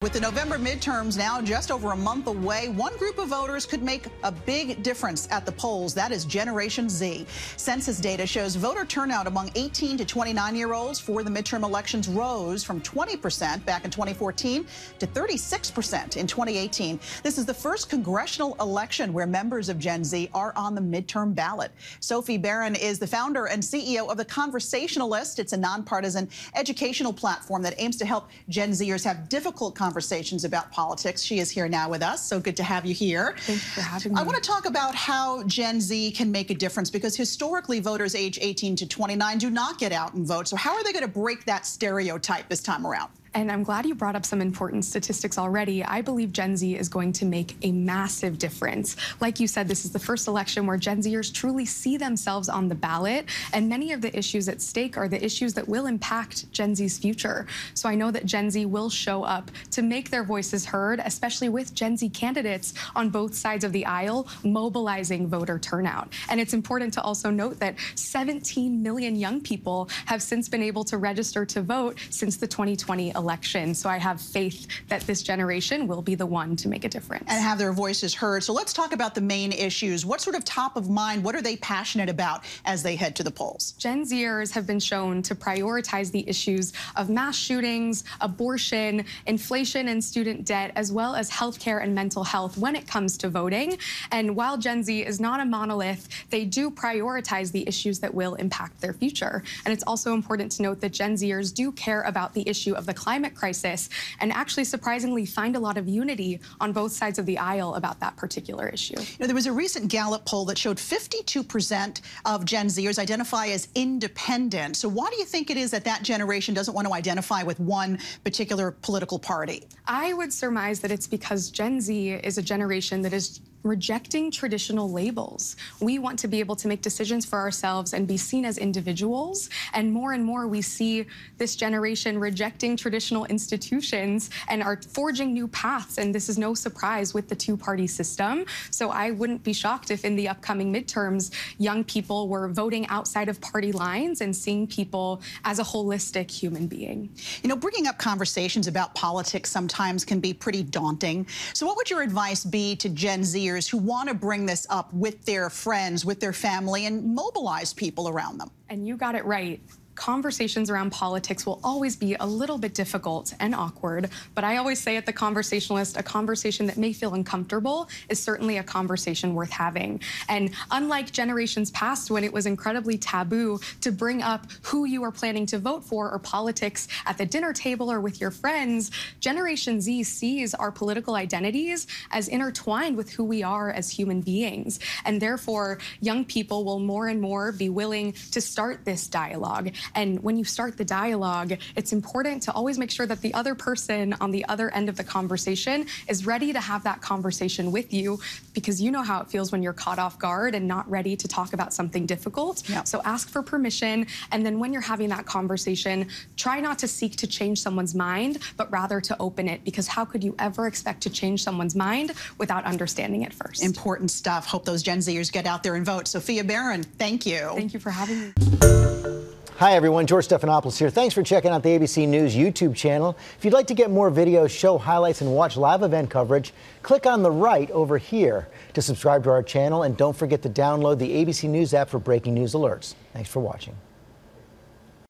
With the November midterms now just over a month away, one group of voters could make a big difference at the polls. That is Generation Z. Census data shows voter turnout among 18 to 29-year-olds for the midterm elections rose from 20% back in 2014 to 36% in 2018. This is the first congressional election where members of Gen Z are on the midterm ballot. Sophie Beren is the founder and CEO of the Conversationalist. It's a nonpartisan educational platform that aims to help Gen Zers have difficult conversations about politics. She is here now with us, so good to have you here. Thank you for having me. I want to talk about how Gen Z can make a difference, because historically voters age 18 to 29 do not get out and vote. So how are they going to break that stereotype this time around? And I'm glad you brought up some important statistics already. I believe Gen Z is going to make a massive difference. Like you said, this is the first election where Gen Zers truly see themselves on the ballot, and many of the issues at stake are the issues that will impact Gen Z's future. So I know that Gen Z will show up to make their voices heard, especially with Gen Z candidates on both sides of the aisle mobilizing voter turnout. And it's important to also note that 17 million young people have since been able to register to vote since the 2020 election. So I have faith that this generation will be the one to make a difference. And have their voices heard. So let's talk about the main issues. What sort of top of mind, what are they passionate about as they head to the polls? Gen Zers have been shown to prioritize the issues of mass shootings, abortion, inflation and student debt, as well as healthcare and mental health when it comes to voting. And while Gen Z is not a monolith, they do prioritize the issues that will impact their future. And it's also important to note that Gen Zers do care about the issue of the climate crisis, and actually surprisingly find a lot of unity on both sides of the aisle about that particular issue. You know, there was a recent Gallup poll that showed 52% of Gen Zers identify as independent. So why do you think it is that that generation doesn't want to identify with one particular political party? I would surmise that it's because Gen Z is a generation that is rejecting traditional labels. We want to be able to make decisions for ourselves and be seen as individuals. And more we see this generation rejecting traditional institutions and are forging new paths. And this is no surprise with the two-party system. So I wouldn't be shocked if in the upcoming midterms, young people were voting outside of party lines and seeing people as a holistic human being. You know, bringing up conversations about politics sometimes can be pretty daunting. So what would your advice be to Gen Z who want to bring this up with their friends, with their family, and mobilize people around them? And you got it right. Conversations around politics will always be a little bit difficult and awkward, but I always say at The Conversationalist, a conversation that may feel uncomfortable is certainly a conversation worth having. And unlike generations past, when it was incredibly taboo to bring up who you are planning to vote for or politics at the dinner table or with your friends, Generation Z sees our political identities as intertwined with who we are as human beings. And therefore, young people will more and more be willing to start this dialogue. And when you start the dialogue, it's important to always make sure that the other person on the other end of the conversation is ready to have that conversation with you, because you know how it feels when you're caught off guard and not ready to talk about something difficult. Yep. So ask for permission. And then when you're having that conversation, try not to seek to change someone's mind, but rather to open it, because how could you ever expect to change someone's mind without understanding it first? Important stuff. Hope those Gen Zers get out there and vote. Sophie Beren, thank you. Thank you for having me. Hi everyone, George Stephanopoulos here. Thanks for checking out the ABC News YouTube channel. If you'd like to get more videos, show highlights, and watch live event coverage, click on the right over here to subscribe to our channel, and don't forget to download the ABC News app for breaking news alerts. Thanks for watching.